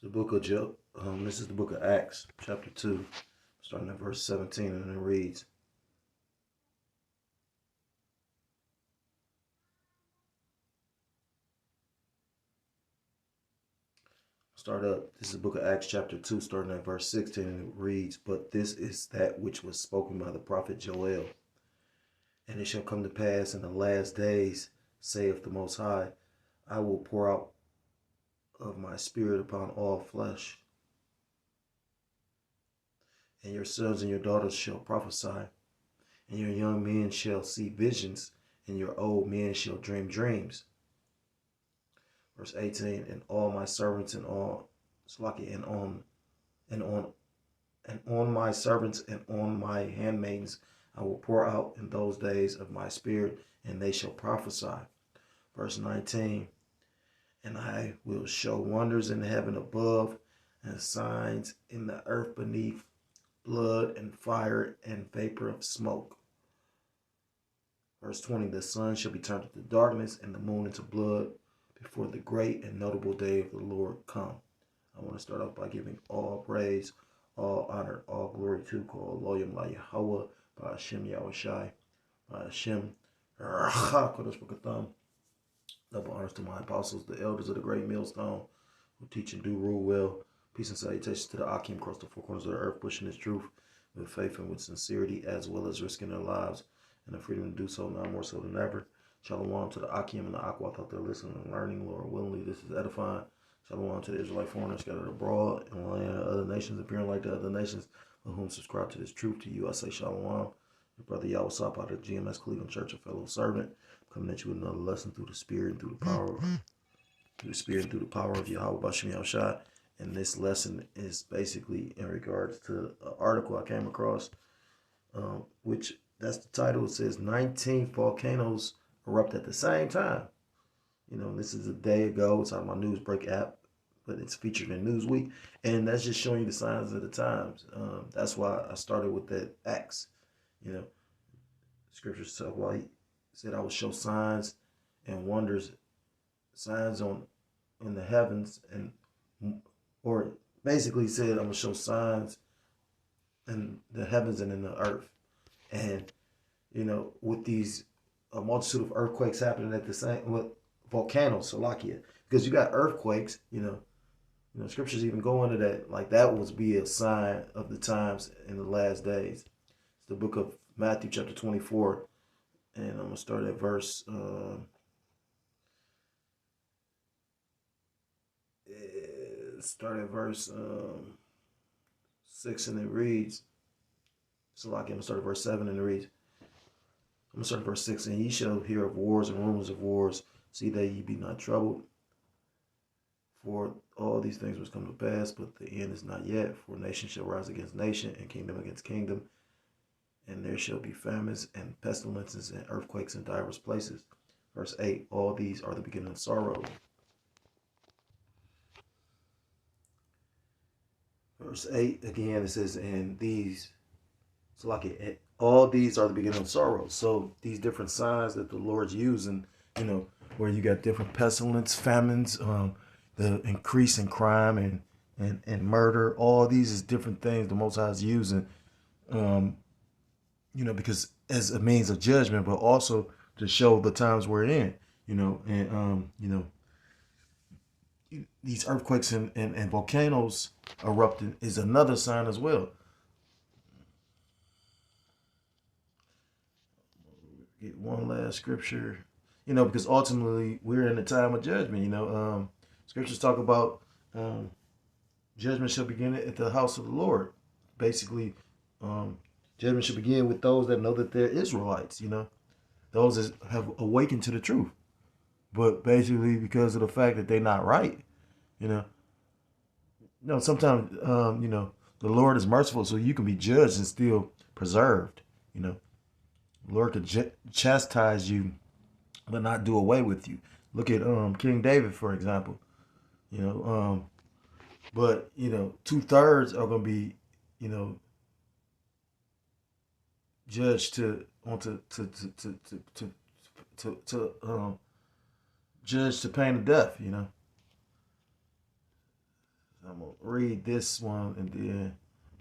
The book of Job. This is the book of Acts, chapter 2, starting at verse 17, and it reads, This is the book of Acts, chapter 2, starting at verse 16, and it reads, But this is that which was spoken by the prophet Joel. And it shall come to pass in the last days, saith the Most High, I will pour out of my spirit upon all flesh. And your sons and your daughters shall prophesy, and your young men shall see visions, and your old men shall dream dreams. Verse 18, and all my servants and all on my servants and on my handmaidens I will pour out in those days of my spirit, and they shall prophesy. Verse 19, and I will show wonders in heaven above, and signs in the earth beneath, blood and fire and vapor of smoke. Verse 20, the sun shall be turned into darkness and the moon into blood before the great and notable day of the Lord come. I want to start off by giving all praise, all honor, all glory to Kol Loyam La Yahweh, by Hashem Yahushai, by Hashem Kodesh B'Katham. Double honors to my apostles, the elders of the great millstone, who teach and do rule well. Peace and salutations to the Akim across the four corners of the earth, pushing this truth with faith and with sincerity, as well as risking their lives and the freedom to do so now more so than ever. Shalom to the Akim and the Aquath out there listening and learning, Lord willingly. This is edifying. Shalom to the Israelite foreigners scattered abroad and land of other nations, appearing like the other nations, with whom subscribe to this truth. To you, I say shalom. Your brother Yahweh Sop out of the GMS Cleveland Church, a fellow servant, coming at you with another lesson through the Spirit and through the power of Yahweh Bashem Yahushai. And this lesson is basically in regards to an article I came across, which that's the title. It says 19 volcanoes erupt at the same time. You know, this is a day ago. It's on my Newsbreak app, but it's featured in Newsweek. And that's just showing you the signs of the times. That's why I started with that Acts. You know, scriptures tell why he said I will show signs and wonders, signs in the heavens, or basically said I'm gonna show signs in the heavens and in the earth. And you know, with these a multitude of earthquakes happening at the same, with volcanoes, Salakia, because you got earthquakes, you know, scriptures even go into that, like that would be a sign of the times in the last days. It's the book of Matthew chapter 24, and I'm gonna start at verse 6, and it reads, Salakia, I'm gonna start at verse 7, and it reads, I'm going to start at verse 6. And ye shall hear of wars and rumors of wars. See that ye be not troubled. For all these things must come to pass, but the end is not yet. For nation shall rise against nation, and kingdom against kingdom. And there shall be famines and pestilences and earthquakes in divers places. Verse 8. All these are the beginning of sorrow. Verse 8 again, it says, and these, so like it, all these are the beginning of sorrow. So these different signs that the Lord's using, you know, where you got different pestilence, famines, the increase in crime and murder, all these is different things the Most High is using, you know, because as a means of judgment, but also to show the times we're in, you know, and you know, these earthquakes and volcanoes erupting is another sign as well. Get one last scripture, you know, because ultimately we're in a time of judgment. You know, scriptures talk about judgment shall begin at the house of the Lord. Basically, judgment should begin with those that know that they're Israelites. You know, those that have awakened to the truth, but basically because of the fact that they're not right. You know, sometimes you know, the Lord is merciful, so you can be judged and still preserved. You know. The Lord could chastise you, but not do away with you. Look at King David, for example. You know, but you know, 2/3 are going to be, you know, judged judged to pain of death. You know, I'm going to read this one and then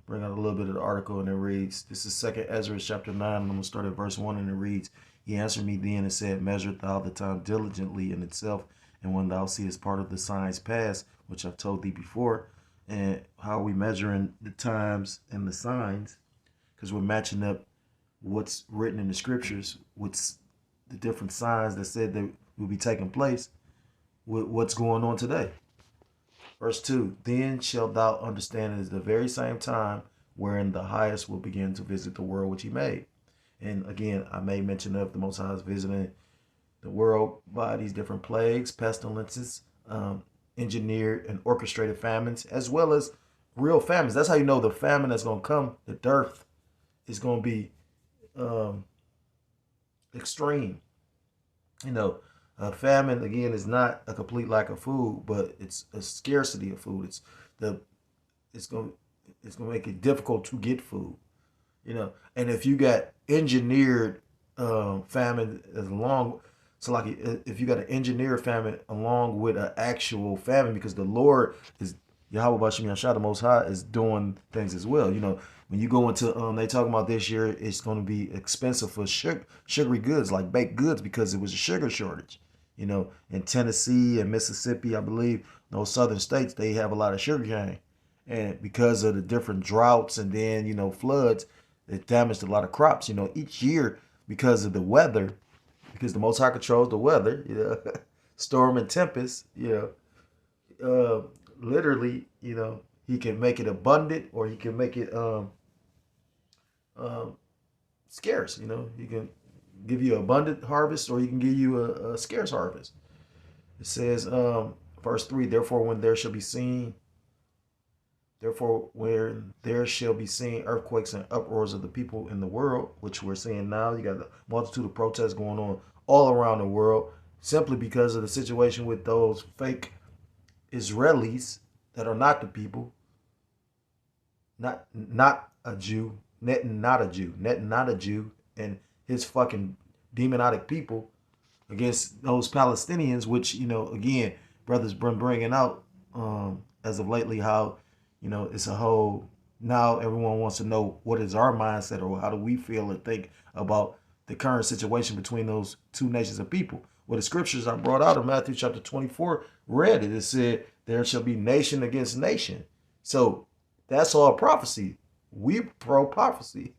bring out a little bit of the article, and it reads, this is 2nd Ezra chapter 9, and I'm going to start at verse 1, and it reads, he answered me then and said, measure thou the time diligently in itself, and when thou seest part of the signs pass, which I've told thee before. And how are we measuring the times and the signs? Because we're matching up what's written in the scriptures, what's the different signs that said that will be taking place with what's going on today. Verse 2, then shalt thou understand it is the very same time wherein the highest will begin to visit the world which he made. And again, I made mention of the Most High is visiting the world by these different plagues, pestilences, engineered and orchestrated famines, as well as real famines. That's how you know the famine that's going to come, the dearth, is going to be extreme. You know, famine again is not a complete lack of food, but it's a scarcity of food. It's going to make it difficult to get food. You know, and if you got engineered famine as long, so like if you got an engineered famine along with an actual famine, because the Lord is Yahweh Bashem Yashah, the Most High, is doing things as well. You know, when you go into they talking about this year, it's going to be expensive for sugary goods like baked goods because it was a sugar shortage. You know, in Tennessee and Mississippi, I believe those southern states, they have a lot of sugar cane, and because of the different droughts and then floods, it damaged a lot of crops. You know, each year because of the weather. Because the Most High controls the weather, storm and tempest, literally, he can make it abundant or he can make it scarce. He can give you an abundant harvest or he can give you a scarce harvest. It says, verse 3, therefore when there shall be seen earthquakes and uproars of the people in the world, which we're seeing now. You got the multitude of protests going on all around the world simply because of the situation with those fake Israelis that are not the people, not a Jew, not a Jew, and his fucking demonic people against those Palestinians, which, again, brothers been bringing out as of lately how, it's a whole, now everyone wants to know what is our mindset or how do we feel or think about the current situation between those two nations of people. Well, the scriptures I brought out in Matthew chapter 24 read it. It said, there shall be nation against nation. So that's all prophecy. We pro-prophecy.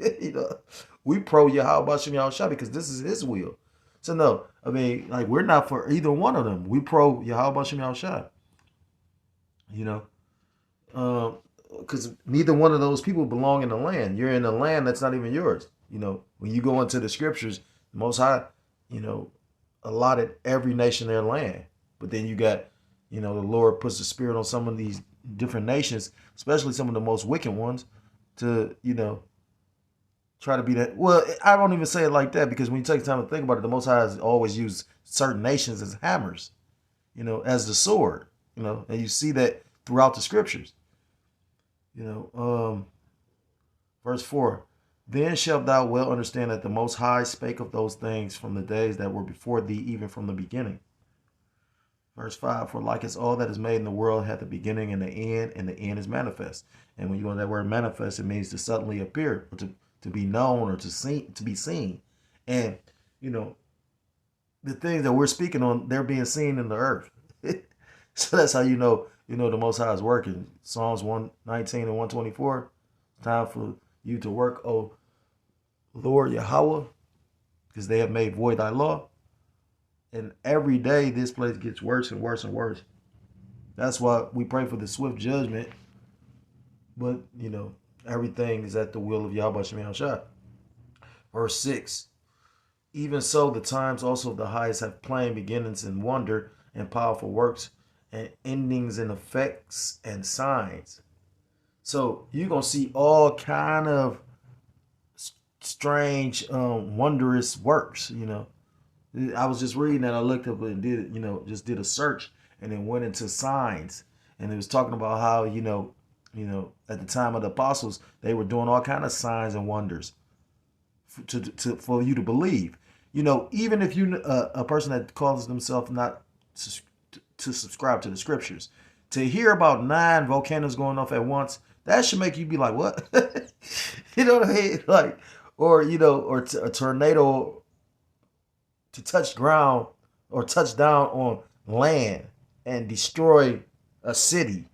We pro Yahweh Bashem Yahushua because this is his will. So no, I mean, like, we're not for either one of them. We pro Yahweh Bashem Yahushua. Because neither one of those people belong in the land. You're in a land that's not even yours. When you go into the scriptures, the Most High, allotted every nation their land. But then you got, the Lord puts the spirit on some of these different nations, especially some of the most wicked ones, to, try to be that. Well, I don't even say it like that because when you take time to think about it, the Most High has always used certain nations as hammers, as the sword, and you see that throughout the scriptures. Verse 4, then shalt thou well understand that the Most High spake of those things from the days that were before thee, even from the beginning. Verse 5, for like as all that is made in the world hath a beginning and the end is manifest. And when you go to that word manifest, it means to suddenly appear, or to be known, or to be seen. And, the things that we're speaking on, they're being seen in the earth. So that's how the Most High is working. Psalms 119 and 124. Time for you to work, O Lord Yahweh, because they have made void thy law. And every day this place gets worse and worse and worse. That's why we pray for the swift judgment. But, everything is at the will of Yahweh Shem Yahushua. Verse 6. Even so, the times also of the highest have plain beginnings and wonder and powerful works and endings and effects and signs. So you're going to see all kind of strange, wondrous works, I was just reading that. I looked up and did, just did a search and then went into signs. And it was talking about how, at the time of the apostles, they were doing all kind of signs and wonders for you to believe. Even if you a person that calls themselves not to subscribe to the scriptures, to hear about 9 volcanoes going off at once, that should make you be like, what? You know what I mean? Like, or, or a tornado to touch ground or touch down on land and destroy a city.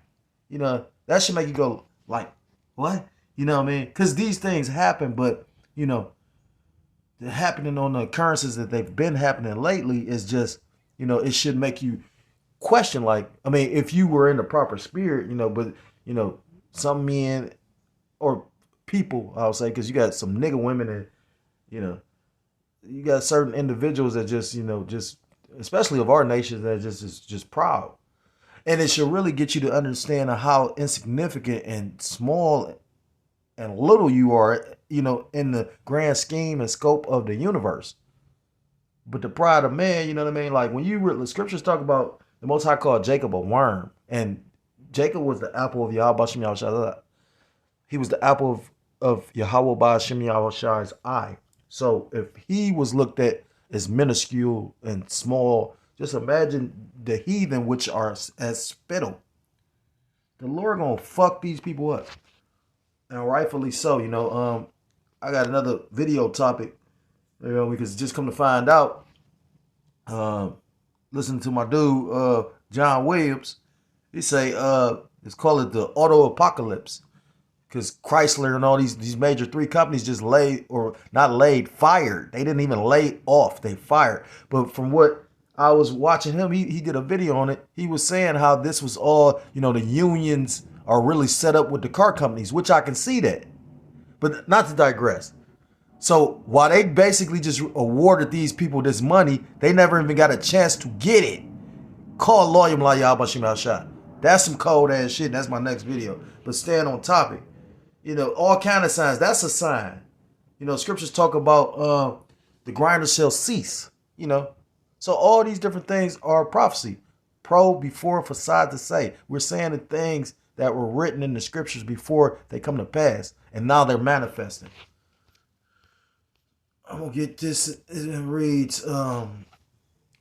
That should make you go like, what? You know what I mean? Because these things happen, but, they're happening on the occurrences that they've been happening lately is just, it should make you question, like, I mean, if you were in the proper spirit, but, some men or people, I'll say, because you got some nigga women and, you got certain individuals that just, just, especially of our nation, that just is just proud. And it should really get you to understand how insignificant and small and little you are, in the grand scheme and scope of the universe. But the pride of man, you know what I mean? Like when you read the scriptures talk about the Most High called Jacob a worm, and Jacob was the apple of Yahweh B'Shem Yahushua. He was the apple of Yahweh B'Shem Yahushua's eye. So if he was looked at as minuscule and small, just imagine the heathen, which are as spittle. The Lord gonna fuck these people up, and rightfully so. I got another video topic. Because just come to find out, listen to my dude John Williams. He say let's call it the auto apocalypse, because Chrysler and all these major 3 companies just fired. They didn't even lay off, they fired. But from what I was watching him, he did a video on it. He was saying how this was all, the unions are really set up with the car companies, which I can see that. But not to digress. So while they basically just awarded these people this money, they never even got a chance to get it. Call Loyam La Yahweh B'Shem Yahushua. That's some cold ass shit. That's my next video. But staying on topic, all kind of signs. That's a sign. Scriptures talk about the grinder shall cease. So all these different things are prophecy. Pro, before, for, side to say. We're saying the things that were written in the scriptures before they come to pass, and now they're manifesting. I'm gonna get this. It reads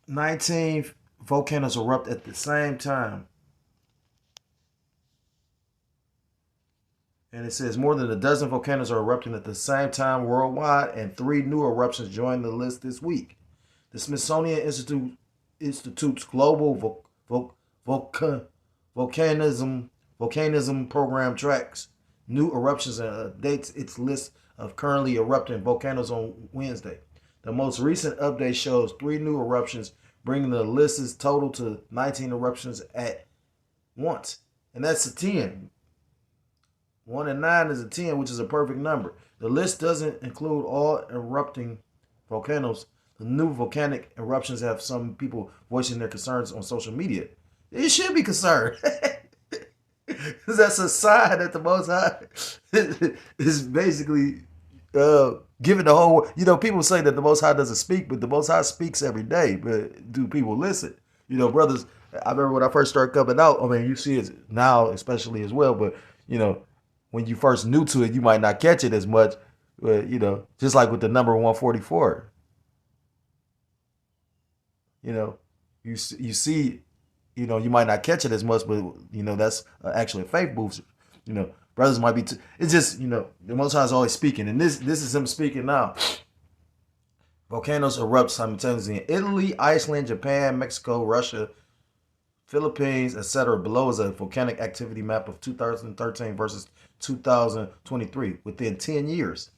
19 volcanoes erupt at the same time. And it says more than a dozen volcanoes are erupting at the same time worldwide, and 3 new eruptions joined the list this week. The Smithsonian Institute's Global Volcanism program tracks new eruptions and updates its list of currently erupting volcanoes on Wednesday. The most recent update shows 3 new eruptions, bringing the list's total to 19 eruptions at once. And that's a 10. 1 and 9 is a 10, which is a perfect number. The list doesn't include all erupting volcanoes. The new volcanic eruptions have some people voicing their concerns on social media. They should be concerned. Because that's a sign that the Most High is basically giving the whole... people say that the Most High doesn't speak, but the Most High speaks every day. But do people listen? Brothers, I remember when I first started coming out, I mean, you see it now especially as well, but, when you first new to it, you might not catch it as much. But, just like with the number 144. You see, you might not catch it as much, but, that's actually a faith booster. Brothers might be, it's just, the Most High is always speaking. And this is him speaking now. Volcanoes erupt simultaneously in Italy, Iceland, Japan, Mexico, Russia, Philippines, etc. Below is a volcanic activity map of 2013 versus 2023 within 10 years.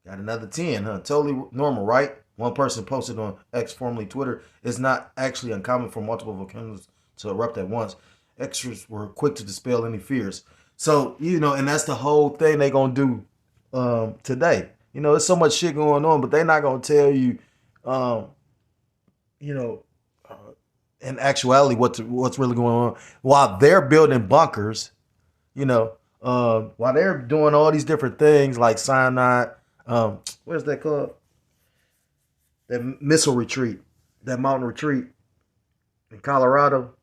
Got another 10, huh? Totally normal, right? One person posted on X, formerly Twitter, it's not actually uncommon for multiple volcanoes to erupt at once. Extras were quick to dispel any fears. So, and that's the whole thing they're going to do today. There's so much shit going on, but they're not going to tell you, in actuality what's really going on while they're building bunkers, while they're doing all these different things like cyanide, what's that called? That missile retreat, that mountain retreat in Colorado.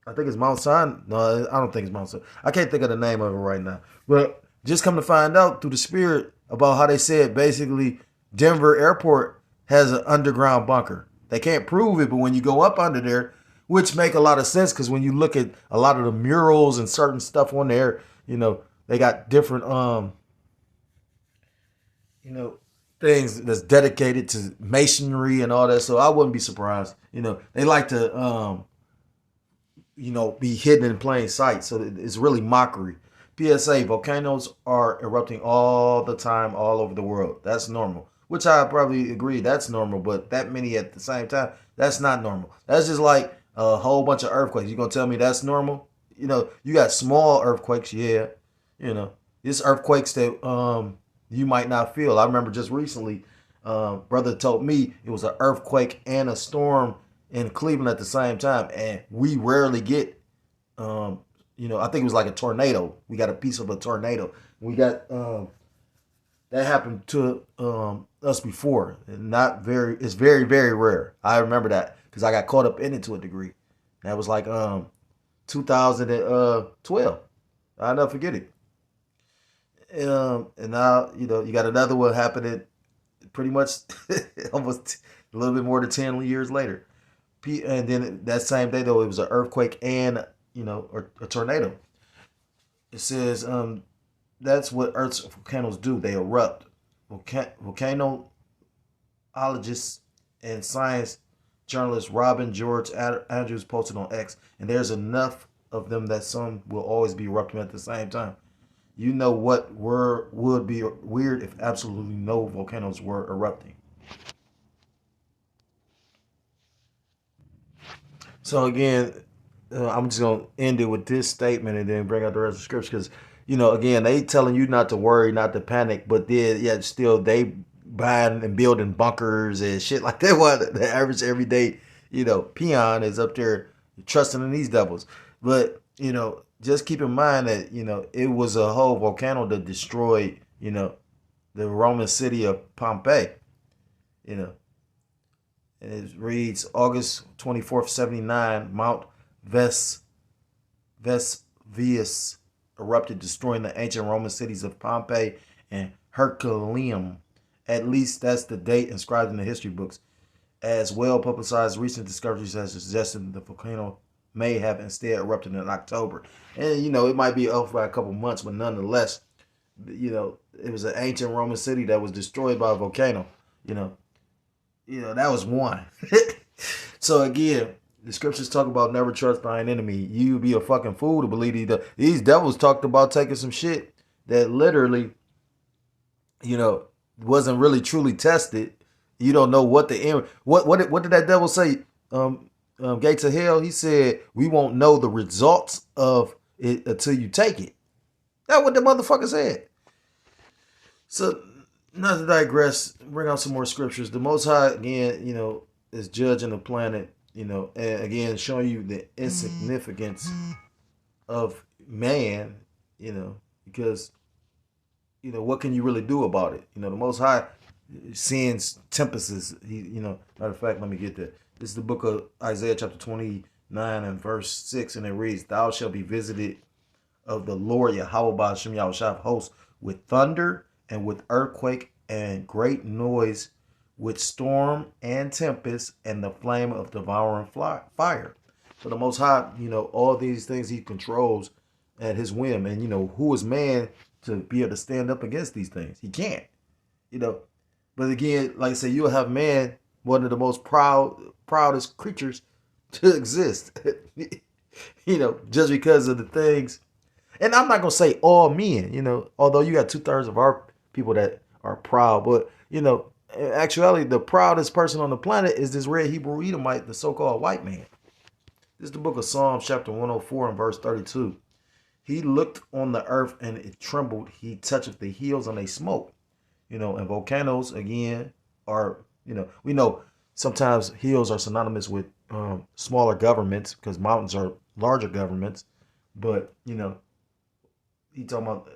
I think it's Mount Sinai. No, I don't think it's Mount Sinai. I can't think of the name of it right now. But just come to find out through the spirit about how they said basically Denver Airport has an underground bunker. They can't prove it, but when you go up under there, which make a lot of sense because when you look at a lot of the murals and certain stuff on there, they got different you know, things that's dedicated to masonry and all that. So I wouldn't be surprised. They like to be hidden in plain sight. So it's really mockery. PSA: volcanoes are erupting all the time, all over the world. That's normal. Which I probably agree, that's normal, but that many at the same time, that's not normal. That's just like a whole bunch of earthquakes. You gonna tell me that's normal? You got small earthquakes, yeah. It's earthquakes that you might not feel. I remember just recently, brother told me it was an earthquake and a storm in Cleveland at the same time, and we rarely get, I think it was like a tornado. We got a piece of a tornado. We got that happened to us before. It's very, very rare. I remember that because I got caught up in it to a degree. That was like 2012. I'll never forget it. And now, you got another one happening pretty much almost a little bit more than 10 years later. And then that same day, though, it was an earthquake and, or a tornado. It says that's what Earth's volcanoes do. They erupt. Volcanologists and science journalist Robin George Andrews posted on X, and there's enough of them that some will always be erupting at the same time. You know what would be weird if absolutely no volcanoes were erupting. So again, I'm just gonna end it with this statement and then bring out the rest of the scripture because, again, they telling you not to worry, not to panic, but then yet still they buying and building bunkers and shit like that. What the average everyday, peon is up there trusting in these devils. But just keep in mind that it was a whole volcano that destroyed the Roman city of Pompeii. You know, and it reads August 24th, 79, Mount Vesuvius erupted, destroying the ancient Roman cities of Pompeii and Herculaneum. At least that's the date inscribed in the history books. As well publicized recent discoveries have suggested the volcano may have instead erupted in October. And, it might be off by a couple months, but nonetheless, it was an ancient Roman city that was destroyed by a volcano. That was one. So again, the scriptures talk about never trust thine enemy. You be a fucking fool to believe these devils talked about taking some shit that literally, wasn't really truly tested. You don't know what the end. What did that devil say? Gates of hell. He said we won't know the results of it until you take it. That's what the motherfucker said. So, not to digress, bring out some more scriptures. The Most High, again, is judging the planet, and again, showing you the insignificance of man, because, what can you really do about it? The Most High sends tempests. Matter of fact, let me get that. This is the book of Isaiah chapter 29 and verse 6, and it reads, Thou shalt be visited of the Lord Yahweh Ba'ashem Yahushua of hosts with thunder and with earthquake and great noise, with storm and tempest and the flame of devouring fire. So the Most High, all these things he controls at his whim. And, who is man to be able to stand up against these things? He can't, But again, like I said, you'll have man, one of the most proudest creatures to exist, just because of the things. And I'm not going to say all men, although you got 2/3 of our people that are proud. But, in actuality, the proudest person on the planet is this red Hebrew Edomite, the so-called white man. This is the book of Psalms, chapter 104 and verse 32. He looked on the earth and it trembled. He toucheth the hills and they smoke. And volcanoes, again, are, we know sometimes hills are synonymous with smaller governments because mountains are larger governments. But, he talking about,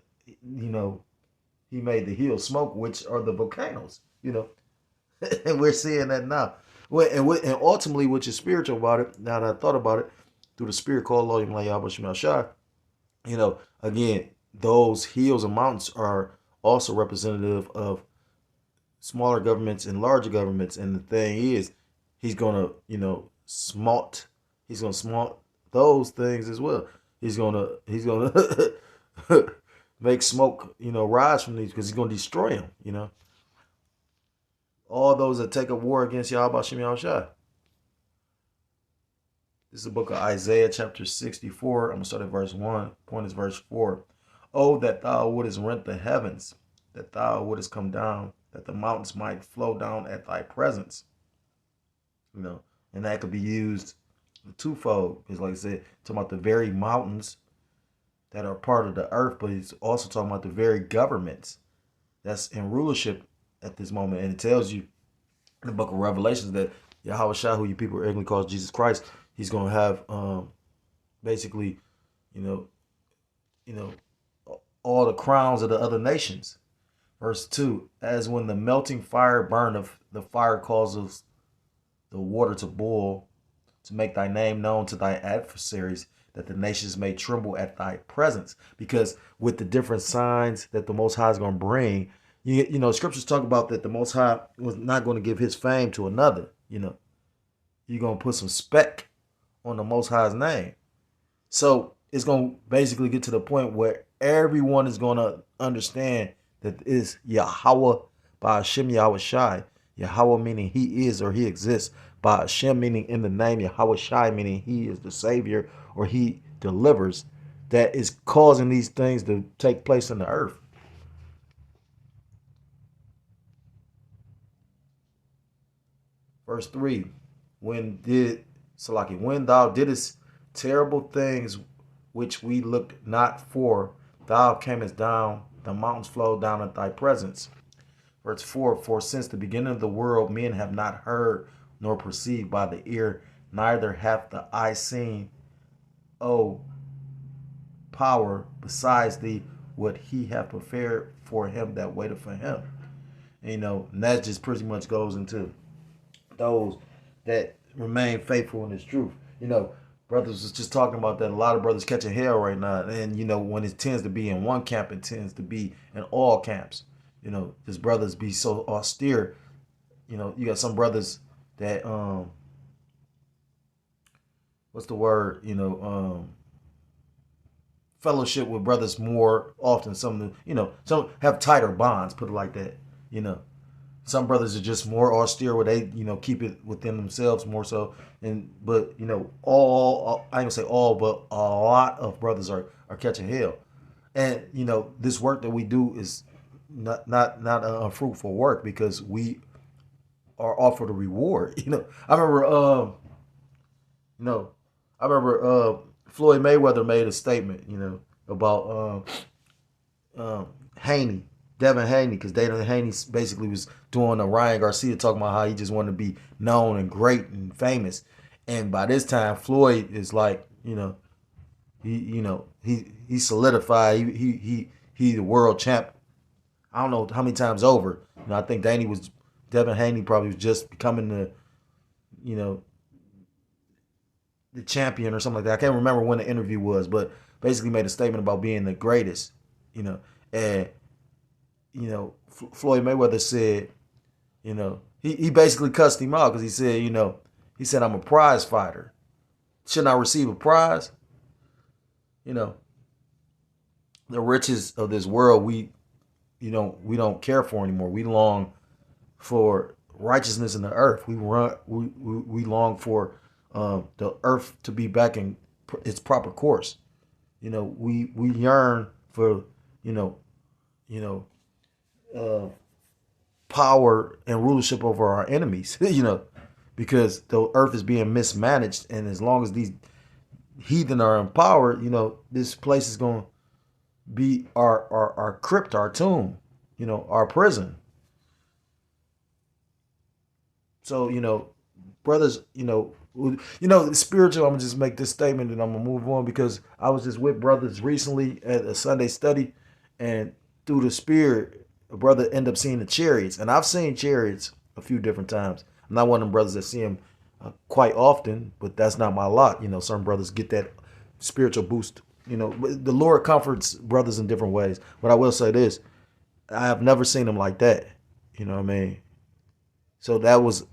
he made the hills smoke, which are the volcanoes, and we're seeing that now. And ultimately, which is spiritual about it, now that I thought about it, through the spirit called Lord Yahweh, again, those hills and mountains are also representative of smaller governments and larger governments. And the thing is, he's going to, smelt He's gonna small those things as well. He's gonna make smoke, rise from these because he's gonna destroy them. All those that take up war against Yahweh Shem Yahushua. This is the book of Isaiah, chapter 64. I'm going to start at verse 1. Point is verse 4. Oh, that thou wouldest rent the heavens, that thou wouldest come down, that the mountains might flow down at thy presence. And that could be used twofold. Because like I said, talking about the very mountains that are part of the earth, but he's also talking about the very governments that's in rulership at this moment. And it tells you in the book of Revelations that Yahweh Shah, who you people ignorantly call Jesus Christ, he's going to have basically, all the crowns of the other nations. Verse 2, as when the melting fire burneth, the fire causes the water to boil, to make thy name known to thy adversaries, that the nations may tremble at thy presence. Because with the different signs that the Most High is going to bring, scriptures talk about that the Most High was not going to give his fame to another. You're going to put some spec on the Most High's name. So it's going to basically get to the point where everyone is going to understand that it's Yahweh by Hashem Yahweh Shai. Yahweh meaning he is or he exists. By Hashem meaning in the name. Yahweh Shai meaning he is the Savior or he delivers. That is causing these things to take place in the earth. Verse 3. When thou didst terrible things which we looked not for, thou camest down, the mountains flowed down at thy presence. Verse 4, for since the beginning of the world men have not heard nor perceived by the ear, neither hath the eye seen, O power, besides thee, what he hath prepared for him that waiteth for him. And that just pretty much goes into those that remain faithful in this truth. Brothers was just talking about that. A lot of brothers catching hell right now. And, when it tends to be in one camp, it tends to be in all camps. These brothers be so austere. You got some brothers that, what's the word? Fellowship with brothers more often. Some have tighter bonds, put it like that. Some brothers are just more austere where they, keep it within themselves more so. But all, I ain't gonna say all, but a lot of brothers are catching hell. And, this work that we do is not unfruitful work because we are offered a reward. I remember, Floyd Mayweather made a statement, about Haney. Devin Haney, because Devin Haney basically was doing a Ryan Garcia talking about how he just wanted to be known and great and famous. And by this time, Floyd is like, he solidified. He the world champ. I don't know how many times over. I think Devin Haney probably was just becoming the champion or something like that. I can't remember when the interview was, but basically made a statement about being the greatest. And Floyd Mayweather said, he basically cussed him out because he said, I'm a prize fighter. Shouldn't I receive a prize? The riches of this world, we don't care for anymore. We long for righteousness in the earth. We long for the earth to be back in its proper course. We yearn for, power and rulership over our enemies, because the earth is being mismanaged. And as long as these heathen are in power, this place is going to be our crypt, our tomb, our prison. So, brothers, spiritual, I'm going to just make this statement and I'm going to move on because I was just with brothers recently at a Sunday study, and through the spirit, a brother ended up seeing the chariots. And I've seen chariots a few different times. I'm not one of them brothers that see them quite often, but that's not my lot. Some brothers get that spiritual boost. The Lord comforts brothers in different ways. But I will say this, I have never seen them like that. You know what I mean? So that was,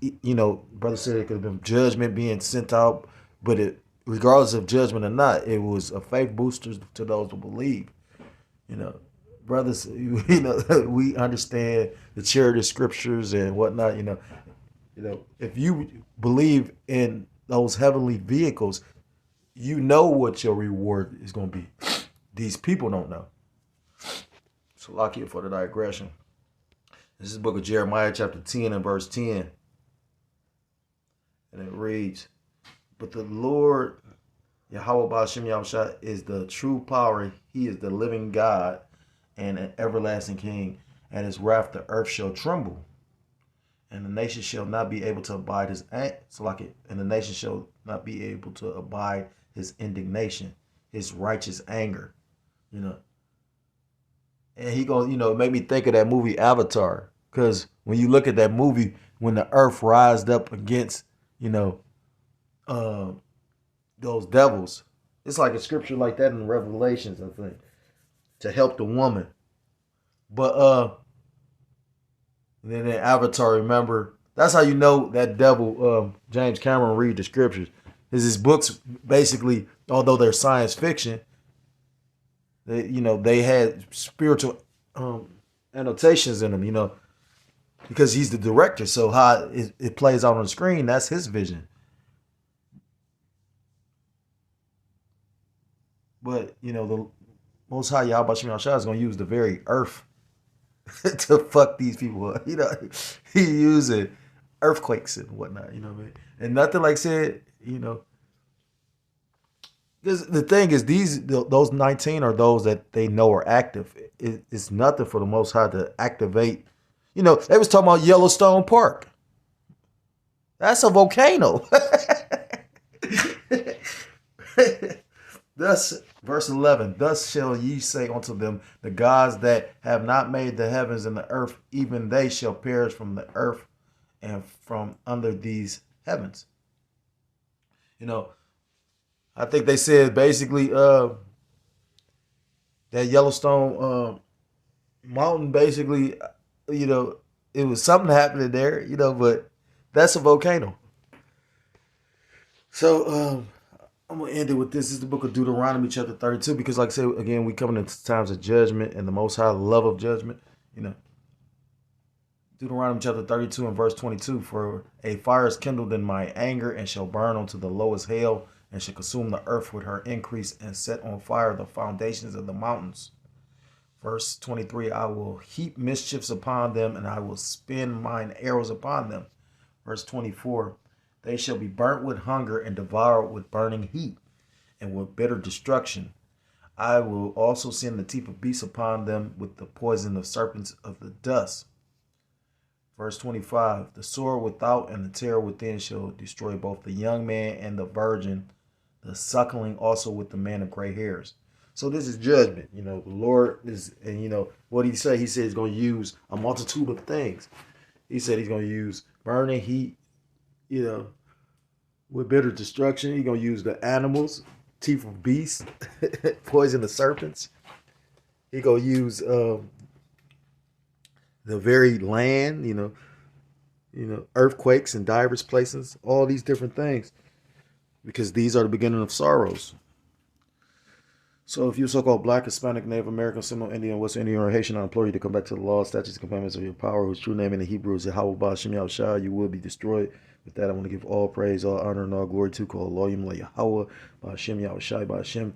brother said it could have been judgment being sent out, but regardless of judgment or not, it was a faith booster to those who believe. You know, brothers, we understand the charity scriptures and whatnot. If you believe in those heavenly vehicles, you know what your reward is going to be. These people don't know. So lock here for the digression. This is the book of Jeremiah, chapter 10 and verse 10. And it reads, but the Lord, Yahweh Ba'ashem Yahushua, is the true power. He is the living God and an everlasting King. At his wrath the earth shall tremble, and the nation shall not be able to abide his and the nation shall not be able to abide his indignation, his righteous anger. And he goes, it made me think of that movie Avatar. Because when you look at that movie, when the earth rised up against, those devils, it's like a scripture like that in Revelations, I think, to help the woman. But then in Avatar, remember, that's how you know that devil, James Cameron, read the scriptures. Is his books basically, although they're science fiction, they had spiritual annotations in them, because he's the director. So how it plays out on the screen, that's his vision. But, the Most High Yahweh Shem Yahshua is going to use the very earth to fuck these people up. He using earthquakes and whatnot, what I mean? And nothing like said, because the thing is, those 19 are those that they know are active. It's nothing for the Most High to activate. They was talking about Yellowstone Park. That's a volcano. Thus, verse 11, thus shall ye say unto them, the gods that have not made the heavens and the earth, even they shall perish from the earth and from under these heavens. I think they said basically that Yellowstone mountain, basically, it was something happening there, but that's a volcano. So I'm going to end it with this. This is the book of Deuteronomy chapter 32, because like I said, again, we coming into times of judgment and the Most High love of judgment. Deuteronomy chapter 32 and verse 22, for a fire is kindled in my anger and shall burn unto the lowest hell and shall consume the earth with her increase and set on fire the foundations of the mountains. Verse 23, I will heap mischiefs upon them and I will spin mine arrows upon them. Verse 24, they shall be burnt with hunger and devoured with burning heat and with bitter destruction. I will also send the teeth of beasts upon them with the poison of serpents of the dust. Verse 25, the sword without and the terror within shall destroy both the young man and the virgin, the suckling also with the man of gray hairs. So this is judgment. The Lord is, and what he said? He said he's going to use a multitude of things. He said he's going to use burning heat, with bitter destruction. He's going to use the animals, teeth of beasts, poison of serpents. He's going to use the very land, earthquakes in diverse places, all these different things, because these are the beginning of sorrows. So if you're so-called Black, Hispanic, Native American, Seminole Indian, West Indian, or Haitian, I implore you to come back to the law, statutes, and commandments of your power, whose true name in the Hebrew is Yahweh Ba'ashem Yahushua. You will be destroyed. With that, I want to give all praise, all honor, and all glory to Elohim Yahweh Ba'ashem Yahushua Ba'ashem.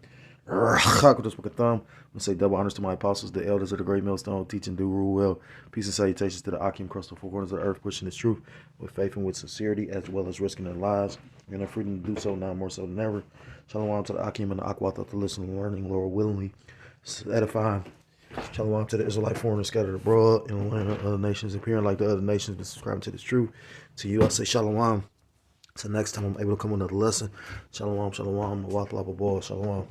I'm going to say double honors to my apostles, the elders of the great millstone, teach and do rule well. Peace and salutations to the Akim across the four corners of the earth, pushing the truth with faith and with sincerity, as well as risking their lives. And their freedom to do so now more so than ever. Shalom to the Akim and the Akwat, to listen and learning, Lord, willingly, edifying. Shalom to the Israelite foreigners scattered abroad in the land of other nations, appearing like the other nations, but subscribing to this truth. To you, I say shalom. So next time I'm able to come with another lesson. Shalom, shalom, shalom.